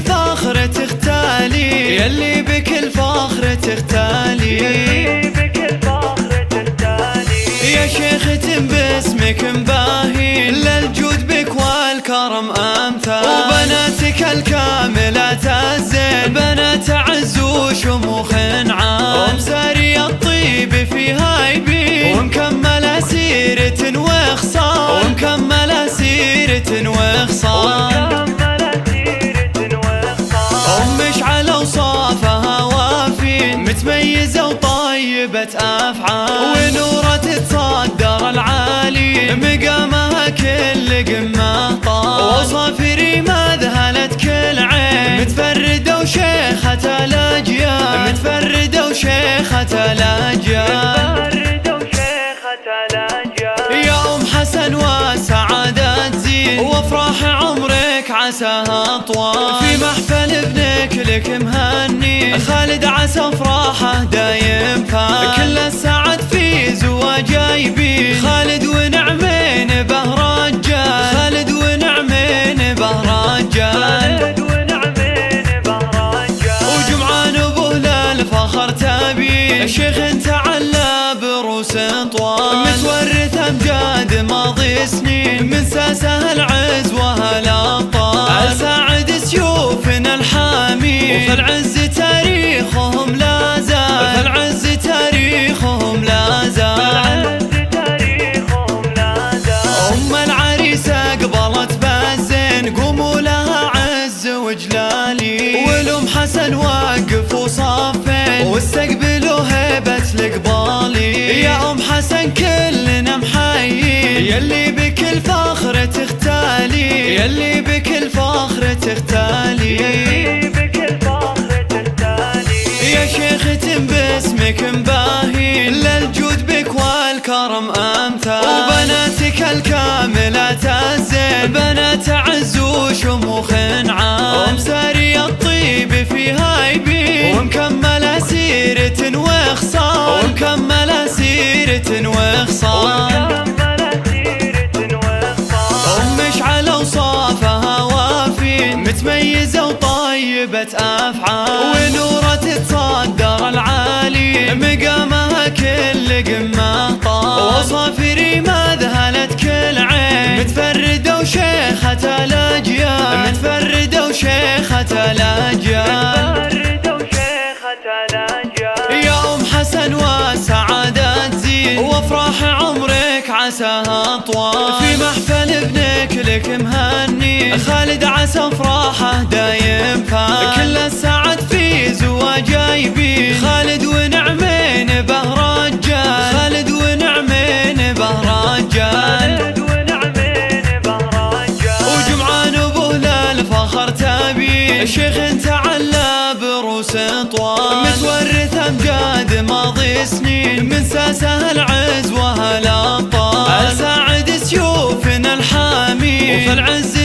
فخر تختالي، يلي بكل فخر تختالي، يا شيخ باسمك مباهي، للجود بك والكرم أمثال، وبناتك الكاملات الزين بنات عز وشموخ عام، ومساري الطيب فيها يبين، ومكملة سيرة وخصال، ومكملة سيرة وخصال، ومشعل أوصافها وافين، متميزة وطيبة أفعال، ونورة تصدر العالي، مقامها كل قمة طال، وصافري ما ذهلت كل عين، متفردة وشيخة الأجيال، متفردة وشيخة الأجيال، يا أم حسن وسعادة تزين، وافراح عمرك عساها طوال، في محفل ابنك لك مهني، خالد عسى افراحه دايم فال، كل السعد في زواجه يبين، خالد ونعمين به رجال، خالد ونعمين به رجال، وجمعان ابوه للفخر تبين، الشيخ تعلى بروس طوال، متورث امجاد ماضي سنين، من ساسه العز وهالابطال، ساعد سيوفنا الحامي، وفي العز تاريخهم لا زال، في العز تاريخهم لا زال، أم العريس أقبلت بالزين، قوموا لها عز وجلالي، والأم حسن وقفوا صفين، واستقبلوا هيبة القبالي، يا أم حسن كلنا محيين، يلي بكل فخر تختالي، يلي بكل فخر تختالي، يا شيخ باسمك مباهي، للجود بك والكرم أمثال، وبناتك الكاملات الزين بنات عز وشموخ عام، ومساري الطيب فيها يبين، ومكملة سيرة وخصال، ومكملة سيرة وخصال، ومشعل أوصافها وافين، متميزة وطيبة أفعال، ونورة تصدر العالي، مقامها كل قمة طال، وصافري ما ذهلت كل عين، متفردة وشيخة الأجيال، متفردة وشيخة الأجيال، يا أم حسن وسعادة تزين، وافراح عمرك عساها طوال، في محفل ابنك لك مهني، خالد عسى افراحه دايم فال، كل السعد في زواجه يبين، خالد ونعمين به رجال، خالد ونعمين به رجال، وجمعان ابوه للفخر تبين، الشيخ تعلى بروس طوال، متورث امجاد ماضي سنين، من ساسه العز وهالابطال، ساعد سيوفنا الحامي، وفي العز